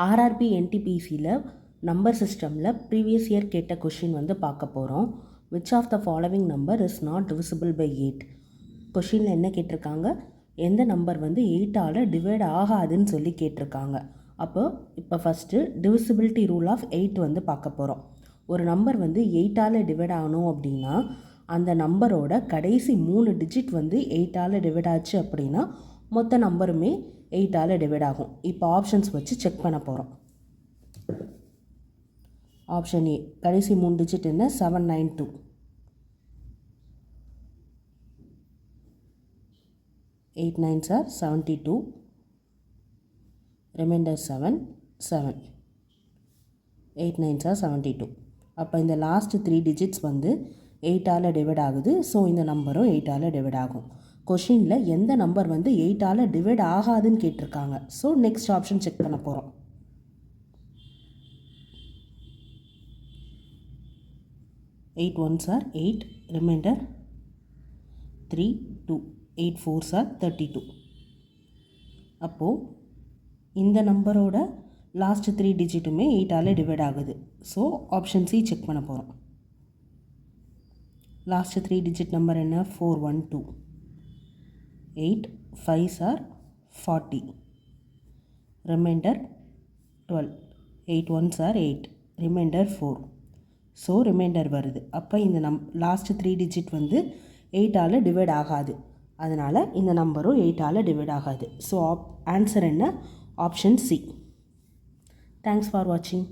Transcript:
RRB என்டிபிசியில் number சிஸ்டமில் previous year கேட்ட கொஷின் வந்து பார்க்க போகிறோம். Which of the following number is not divisible by 8? கொஷினில் என்ன கேட்டிருக்காங்க, எந்த நம்பர் வந்து 8ஆல் டிவைட் ஆகாதுன்னு சொல்லி கேட்டிருக்காங்க. அப்போ இப்போ ஃபஸ்ட்டு டிவிசிபிலிட்டி ரூல் ஆஃப் 8 வந்து பார்க்க போகிறோம். ஒரு நம்பர் வந்து 8ஆல் டிவைட் ஆகணும் அப்படின்னா அந்த நம்பரோட கடைசி 3 டிஜிட் வந்து 8ஆல் டிவைட் ஆச்சு அப்படின்னா மொத்த நம்பருமே 8ஆல் டிவைட் ஆகும். இப்போ ஆப்ஷன்ஸ் வச்சு செக் பண்ண போகிறோம். ஆப்ஷன் ஏ, கடைசி 3 டிஜிட் என்ன, 792. Eight nines are 72, remainder 7, 7. 8 9s are 72. அப்போ இந்த லாஸ்ட் 3 டிஜிட்ஸ் வந்து 8ஆல் டிவைட் ஆகுது. ஸோ இந்த நம்பரும் 8ஆல் டிவைட் ஆகும். கொஷினில் எந்த நம்பர் வந்து 8ஆல் டிவைட் ஆகாதுன்னு கேட்டிருக்காங்க. ஸோ நெக்ஸ்ட் ஆப்ஷன் செக் பண்ண போகிறோம். 8 1s are 8, reminder 3 2, 8 4s are 32. அப்போது இந்த நம்பரோட லாஸ்ட் 3 டிஜிட்டுமே 8ஆல் டிவைட் ஆகுது. ஸோ ஆப்ஷன் சி செக் பண்ண போகிறோம். லாஸ்ட் 3 டிஜிட் நம்பர் என்ன, 412. 8 5s are 40, remainder 12. 8 1s are 8, remainder 4. So remainder வருது. அப்போ இந்த லாஸ்ட் 3 டிஜிட் வந்து 8ஆல் டிவைட் ஆகாது. அதனால் இந்த நம்பரும் 8ஆல் டிவைட் ஆகாது. ஸோ ஆன்சர் என்ன, option C. Thanks for watching.